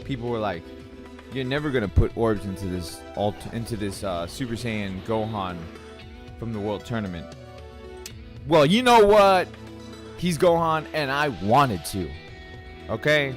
people were like, "You're never gonna put orbs into this Super Saiyan Gohan from the World Tournament." Well, you know what? He's Gohan, and I wanted to. Okay.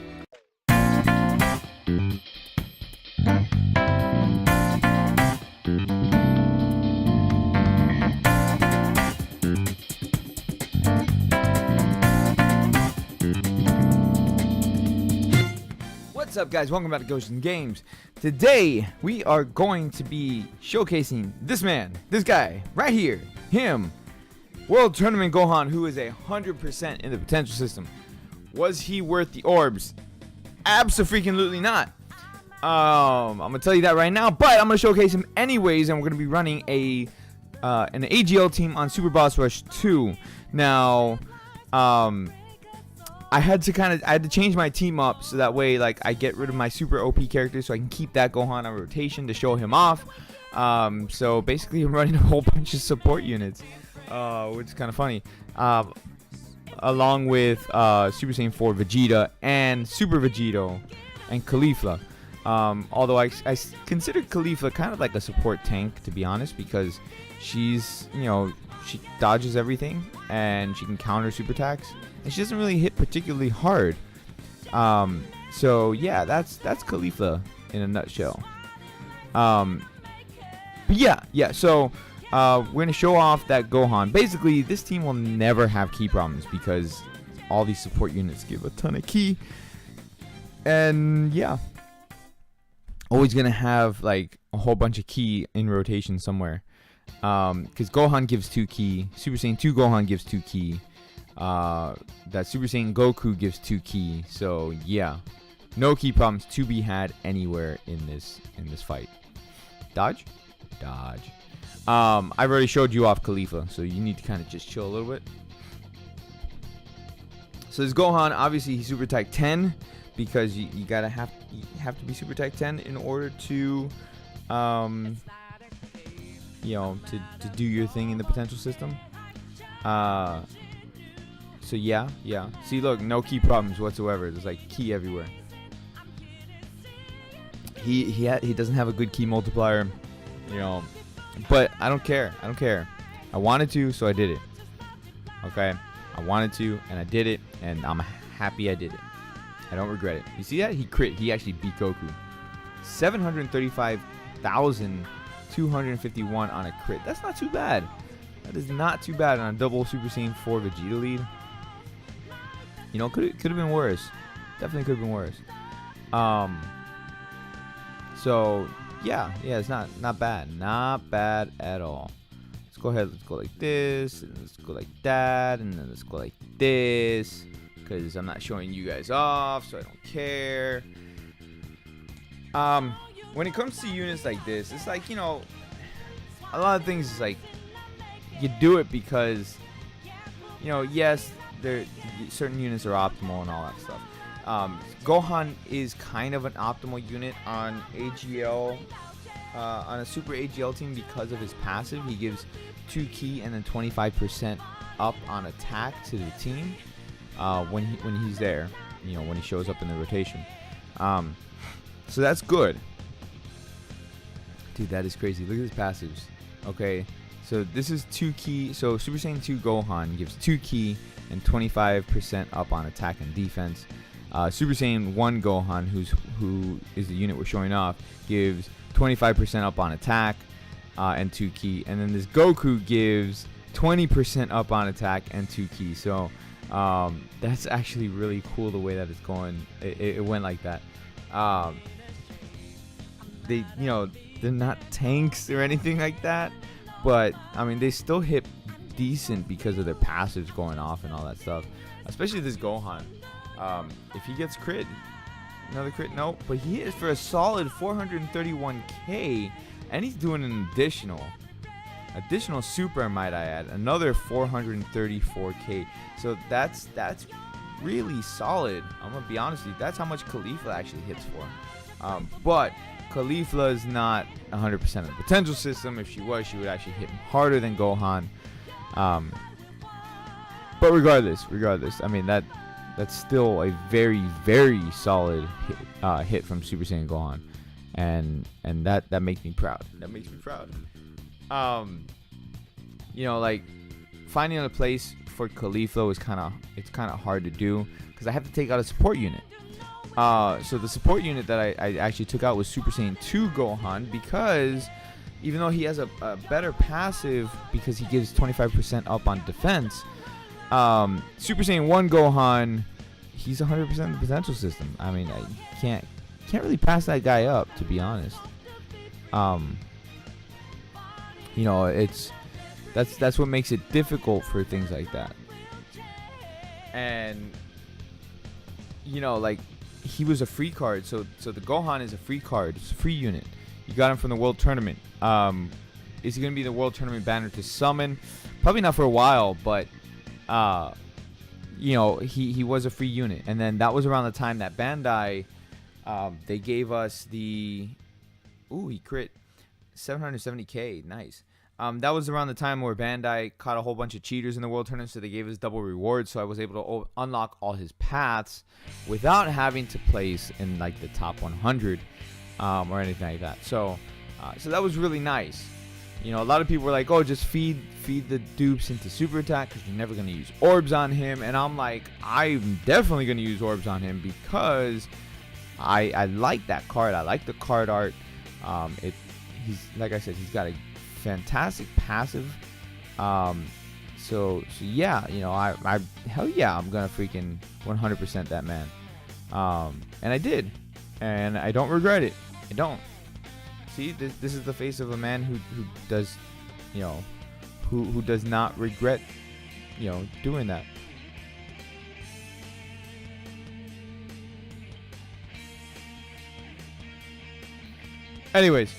What's up, guys? Welcome back to Goshen Games. Today we are going to be showcasing this man, this guy right here, him, World Tournament Gohan, who is 100% in the potential system. Was he worth the orbs? Abso-freaking-lutely not. I'm gonna tell you that right now, but I'm gonna showcase him anyways, and we're gonna be running an AGL team on Super Boss Rush 2. Now, I had to change my team up so that way, like, I get rid of my super OP character so I can keep that Gohan on rotation to show him off. So basically, I'm running a whole bunch of support units, which is kind of funny. Along with Super Saiyan 4 Vegeta and Super Vegito and Caulifla. Although I consider Caulifla kind of like a support tank, to be honest, because she's, she dodges everything and she can counter super attacks. And she doesn't really hit particularly hard. So yeah, that's Caulifla in a nutshell. But yeah. So we're gonna show off that Gohan. Basically, this team will never have key problems because all these support units give a ton of key. And yeah, always gonna have like a whole bunch of key in rotation somewhere. Because Gohan gives 2 key. Super Saiyan 2 Gohan gives 2 key. That Super Saiyan Goku gives 2 key. So yeah, no key problems to be had anywhere in this fight. Dodge. I've already showed you off Caulifla, so you need to kind of just chill a little bit. So this Gohan, obviously he's Super Type 10 because you have to be Super Type 10 in order to to do your thing in the potential system. So yeah. See, look, no key problems whatsoever. There's like key everywhere. He doesn't have a good key multiplier, but I don't care. I wanted to, so I did it. Okay, I wanted to, and I did it, and I'm happy I did it. I don't regret it. You see that? He crit. He actually beat Goku. 735,251 on a crit. That's not too bad. That is not too bad on a double Super Saiyan 4 Vegeta lead. Could have been worse. Definitely could have been worse. So yeah, it's not bad. Not bad at all. Let's go ahead. Let's go like this, and let's go like that, and then let's go like this. Because I'm not showing you guys off, so I don't care. When it comes to units like this, it's like, a lot of things is like, you do it because, yes, certain units are optimal and all that stuff. Gohan is kind of an optimal unit on AGL, on a Super AGL team because of his passive. He gives 2 key and then 25% up on attack to the team when he's there, when he shows up in the rotation. So that's good. Dude, that is crazy. Look at his passives. Okay, so this is 2 key. So Super Saiyan 2 Gohan gives 2 key and 25% up on attack and defense. Super Saiyan 1 Gohan, who is the unit we're showing off, gives 25% up on attack and 2 key. And then this Goku gives 20% up on attack and 2 key. So that's actually really cool the way that it's going. It went like that. They're not tanks or anything like that, but I mean they still hit decent because of their passives going off and all that stuff. Especially this Gohan. If he gets crit, another crit, nope. But he hits for a solid 431k, and he's doing an additional super, might I add, another 434k. So that's really solid. I'm gonna be honest with you. That's how much Caulifla actually hits for. But Caulifla is not 100% of the potential system. If she was, she would actually hit harder than Gohan. But regardless, I mean that that's still a very, very solid hit from Super Saiyan Gohan, and that makes me proud. That makes me proud. You know, like finding a place for Cauliflo is kind of hard to do because I have to take out a support unit. So the support unit that I actually took out was Super Saiyan 2 Gohan, because even though he has a better passive because he gives 25% up on defense, Super Saiyan 1 Gohan, he's 100% of the potential system. I mean, I can't really pass that guy up, to be honest. You know, that's what makes it difficult for things like that. And you know, like, he was a free card, so the Gohan is a free card. It's a free unit. You got him from the World Tournament. Is he gonna be the World Tournament banner to summon? Probably not for a while, but you know, he was a free unit. And then that was around the time that Bandai they gave us the he crit 770k. Nice. That was around the time where Bandai caught a whole bunch of cheaters in the World Tournament, so they gave us double rewards. So I was able to unlock all his paths without having to place in like the top 100 or anything like that. So that was really nice. You know, a lot of people were like, "Oh, just feed the dupes into super attack because you're never gonna use orbs on him." And I'm like, I'm definitely gonna use orbs on him because I like that card. I like the card art. He's, like I said, he's got a fantastic passive. So yeah, you know, I hell yeah, I'm gonna freaking 100% that man. And I did, and I don't regret it. I don't. See, this is the face of a man who does, you know, who does not regret, you know, doing that. Anyways.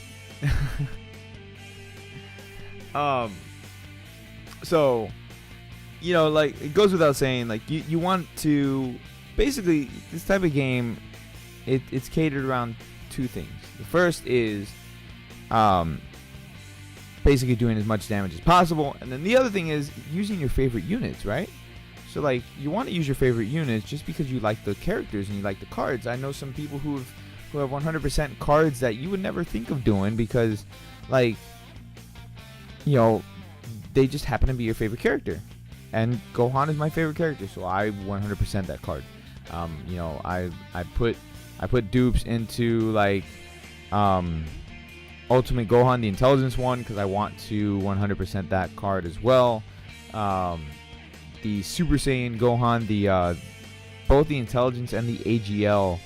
So, you know, like, it goes without saying, like, you want to, basically, this type of game, it's catered around two things. The first is basically doing as much damage as possible, and then the other thing is using your favorite units, right? So, like, you want to use your favorite units just because you like the characters and you like the cards. I know some people who have 100% cards that you would never think of doing because, like, you know, they just happen to be your favorite character. And Gohan is my favorite character, so I 100% that card. You know, I put dupes into, like, Ultimate Gohan, the intelligence one, because I want to 100% that card as well. The Super Saiyan Gohan, both the intelligence and the AGL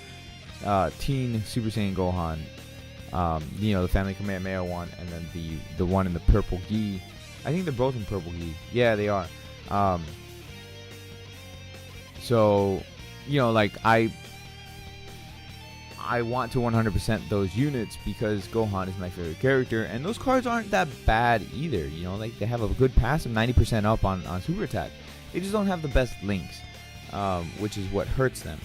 teen Super Saiyan Gohan. You know, the Family Kamehameha one, and then the one in the purple gi. I think they're both in purple gi. Yeah, they are. So, you know, like, I want to 100% those units because Gohan is my favorite character, and those cards aren't that bad either. You know, like, they have a good passive, 90% up on super attack. They just don't have the best links, which is what hurts them.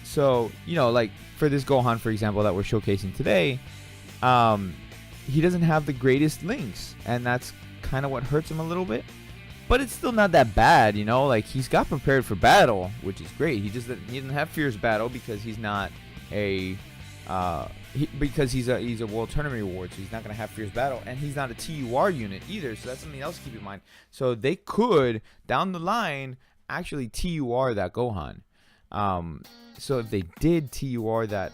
So, you know, like, for this Gohan, for example, that we're showcasing today, he doesn't have the greatest links, and that's kind of what hurts him a little bit. But it's still not that bad, you know. Like, he's got prepared for battle, which is great. He doesn't have fierce battle because he's not because he's a World Tournament reward, so he's not gonna have fierce battle, and he's not a TUR unit either. So that's something else to keep in mind. So they could down the line actually TUR that Gohan. So if they did TUR that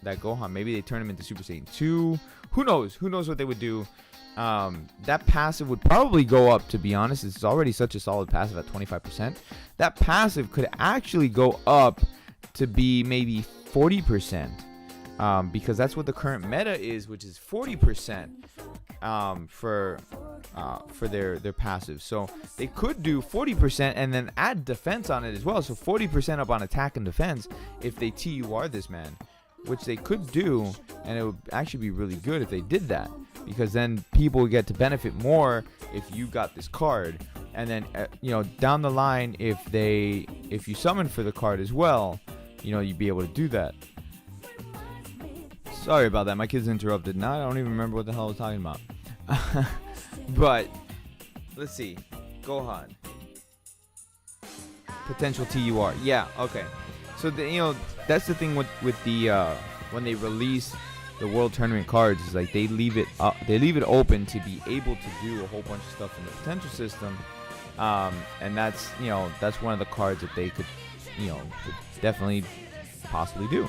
Gohan, maybe they turn him into Super Saiyan 2. Who knows? Who knows what they would do? That passive would probably go up, to be honest. It's already such a solid passive at 25%. That passive could actually go up to be maybe 40%. Because that's what the current meta is, which is 40% for their passive. So they could do 40% and then add defense on it as well. So 40% up on attack and defense if they TUR this man, which they could do, and it would actually be really good if they did that, because then people would get to benefit more if you got this card. And then you know, down the line, if you summon for the card as well, you know, you'd be able to do that. Sorry about that, my kids interrupted. Now I don't even remember what the hell I was talking about. But let's see, Gohan. potential TUR. Yeah, okay. So that's the thing with the when they release the World Tournament cards, is like they leave it open to be able to do a whole bunch of stuff in the potential system, and that's one of the cards that they could could definitely possibly do,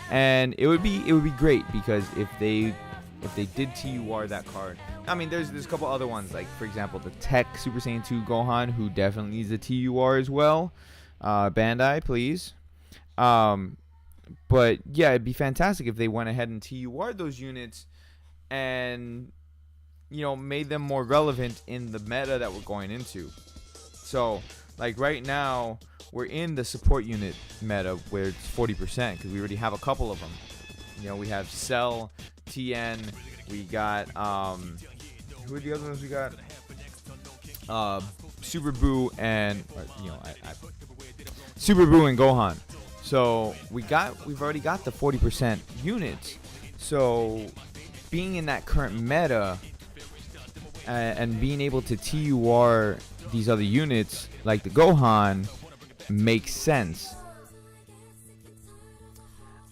and it would be great, because if they did TUR that card, I mean, there's a couple other ones, like for example the Tech Super Saiyan 2 Gohan, who definitely needs a TUR as well. Bandai, please. But yeah, it'd be fantastic if they went ahead and TUR'd those units and made them more relevant in the meta that we're going into. So like right now we're in the support unit meta where it's 40%, because we already have a couple of them. We have Cell, TN, we got who are the other ones we got? Super Buu and Super Buu and Gohan. So we've already got the 40% units. So being in that current meta and being able to TUR these other units like the Gohan makes sense.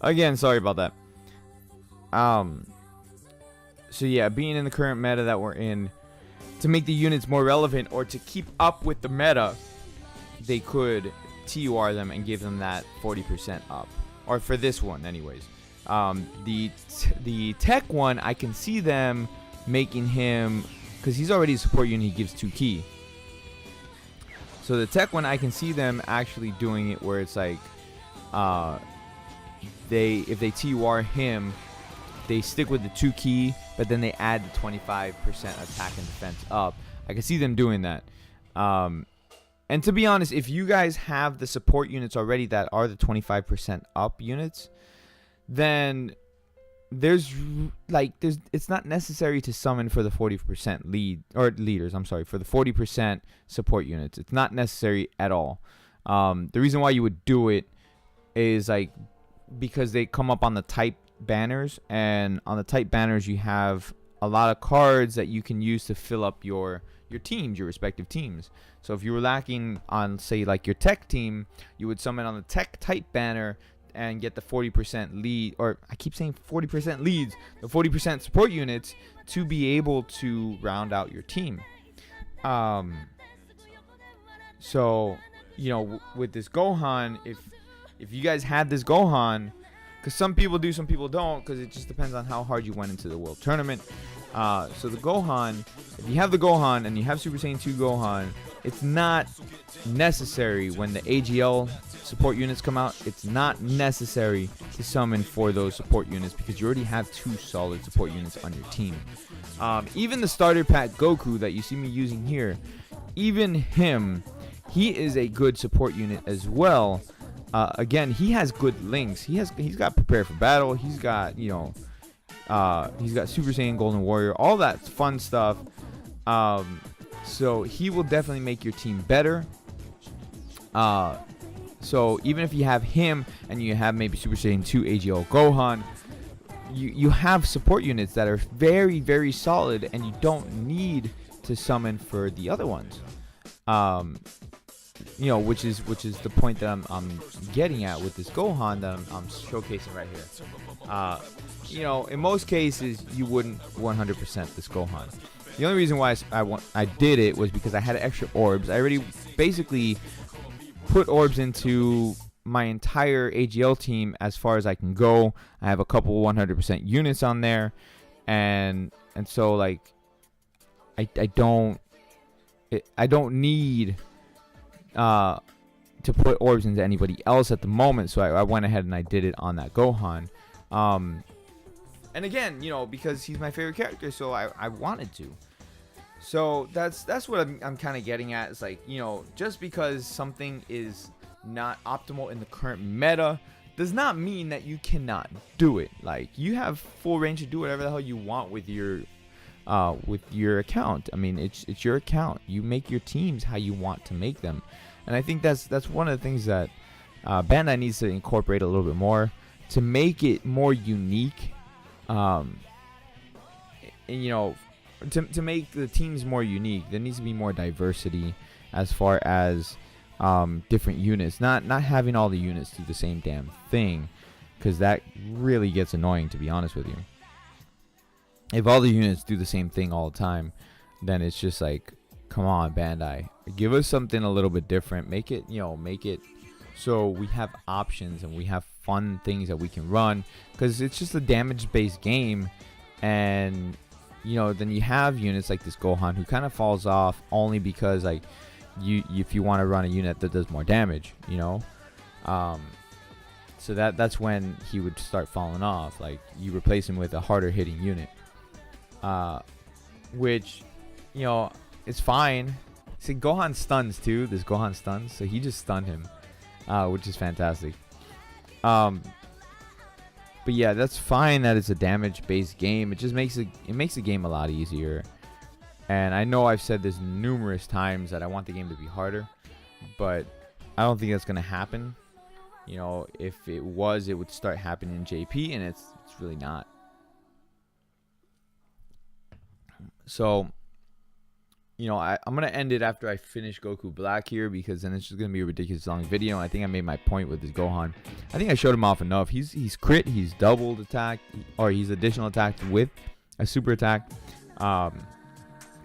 Again, sorry about that. So yeah, being in the current meta that we're in, to make the units more relevant or to keep up with the meta, they could TUR them and give them that 40% up, or for this one anyways. The Tech one, I can see them making him, because he's already a support unit, he gives 2 key. So the Tech one, I can see them actually doing it where it's like if they TUR him, they stick with the 2 key, but then they add the 25% attack and defense up. I can see them doing that. And to be honest, if you guys have the support units already that are the 25% up units, then it's not necessary to summon for the 40% leaders. I'm sorry, for the 40% support units. It's not necessary at all. The reason why you would do it is because they come up on the type banners, and on the type banners you have a lot of cards that you can use to fill up your teams, your respective teams. So if you were lacking on, say, like your Tech team, you would summon on the Tech type banner and get the 40% lead, or I keep saying 40% leads, the 40% support units to be able to round out your team. So with this Gohan, if you guys had this Gohan, because some people do, some people don't, because it just depends on how hard you went into the World Tournament. So the Gohan, if you have the Gohan and you have Super Saiyan 2 Gohan, it's not necessary when the AGL support units come out. It's not necessary to summon for those support units, because you already have 2 solid support units on your team. Even the starter pack Goku that you see me using here, even him, he is a good support unit as well. Again, he has good links. He's got Prepare for Battle. He's got he's got Super Saiyan Golden Warrior, all that fun stuff. So he will definitely make your team better. So even if you have him and you have maybe Super Saiyan 2 AGL Gohan, you have support units that are very, very solid, and you don't need to summon for the other ones. Which is the point that I'm getting at with this Gohan that I'm showcasing right here. In most cases you wouldn't 100% this Gohan. The only reason why I did it was because I had extra orbs. I already basically put orbs into my entire AGL team as far as I can go. I have a couple 100% units on there, and so I don't need to put orbs into anybody else at the moment, so I went ahead and I did it on that Gohan. And again, because he's my favorite character, so I wanted to. So that's what I'm kind of getting at. It's just because something is not optimal in the current meta does not mean that you cannot do it. You have full range to do whatever the hell you want with your account. I mean, it's your account. You make your teams how you want to make them, and I think that's one of the things that Bandai needs to incorporate a little bit more to make it more unique. To make the teams more unique, there needs to be more diversity as far as different units, not having all the units do the same damn thing, because that really gets annoying, to be honest with you. If all the units do the same thing all the time, then it's just like, come on, Bandai, give us something a little bit different. Make it, make it so we have options and we have fun things that we can run, because it's just a damage based game. And then you have units like this Gohan who kind of falls off only because like if you want to run a unit that does more damage, so that's when he would start falling off. Like, you replace him with a harder hitting unit, which it's fine. See, Gohan stuns too. This Gohan stuns, so he just stunned him, which is fantastic. But yeah, that's fine that it's a damage-based game. It just makes the game a lot easier. And I know I've said this numerous times that I want the game to be harder, but I don't think that's gonna happen. If it was, it would start happening in JP, and it's really not. So, I'm gonna end it after I finish Goku Black here, because then it's just gonna be a ridiculous long video. I think I made my point with this Gohan. I think I showed him off enough. He's crit, he's doubled attack, or he's additional attacked with a super attack.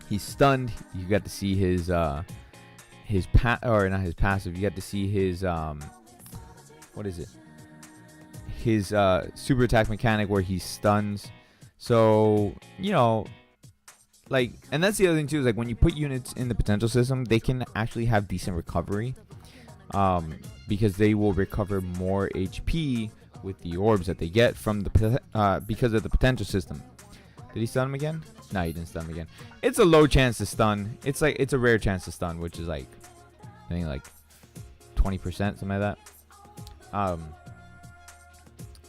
He's stunned. You got to see his not his passive. You got to see his what is it? His super attack mechanic where he stuns. So like, and that's the other thing too, is like when you put units in the potential system, they can actually have decent recovery, because they will recover more HP with the orbs that they get from the because of the potential system. Did he stun him again? No, he didn't stun him again. It's a low chance to stun. It's a rare chance to stun, which is like, I think like 20%, something like that.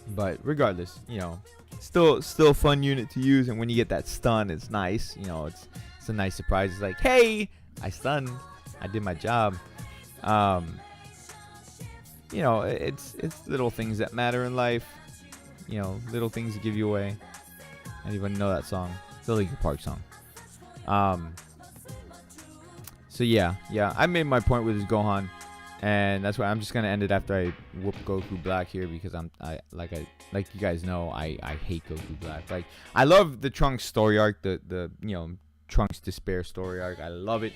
But regardless, still a fun unit to use, and when you get that stun, it's nice. It's a nice surprise. It's like, hey, I stunned, I did my job. It's little things that matter in life. Little things that give you away. I don't even know that song. It's a Linkin Park song. So yeah, I made my point with this Gohan, and that's why I'm just gonna end it after I whoop Goku Black here, because like you guys know, I hate Goku Black. Like, I love the Trunks story arc, the Trunks Despair story arc. I love it.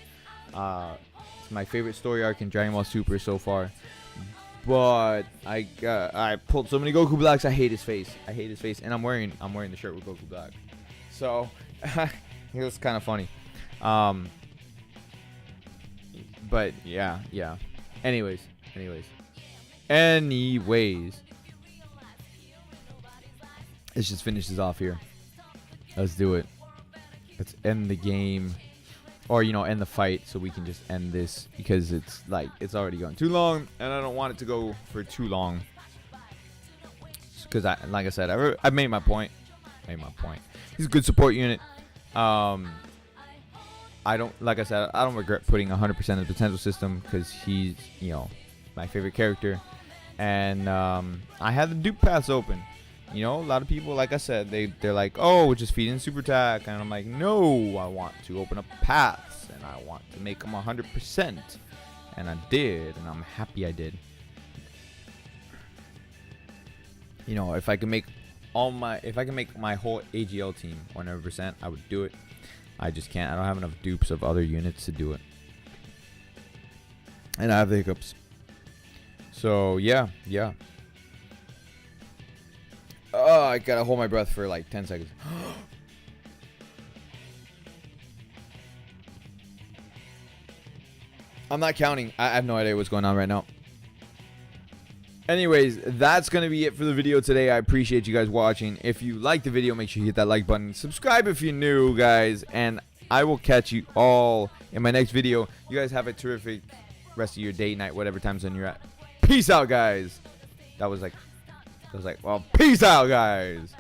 It's my favorite story arc in Dragon Ball Super so far. But I pulled so many Goku Blacks. I hate his face. And I'm wearing the shirt with Goku Black. So it was kind of funny. But yeah. Anyways. Let's just finish this off here. Let's do it. Let's end the game. Or, end the fight, so we can just end this, because it's already gone too long, and I don't want it to go for too long. Because like I said, I made my point. He's a good support unit. I don't regret putting 100% of the potential system, because he's, my favorite character. And I had the dupe paths open. A lot of people, like I said, they're like, oh, we're just feeding super attack. And I'm like, no, I want to open up paths, and I want to make them 100%. And I did, and I'm happy I did. If I can make my whole AGL team 100%, I would do it. I just can't. I don't have enough dupes of other units to do it. And I have the hiccups. So yeah. Oh, I gotta hold my breath for like 10 seconds. I'm not counting. I have no idea what's going on right now. Anyways, that's gonna be it for the video today. I appreciate you guys watching. If you like the video, make sure you hit that like button. Subscribe if you're new, guys. And I will catch you all in my next video. You guys have a terrific rest of your day, night, whatever time zone you're at. Peace out, guys. That was like, well, peace out, guys.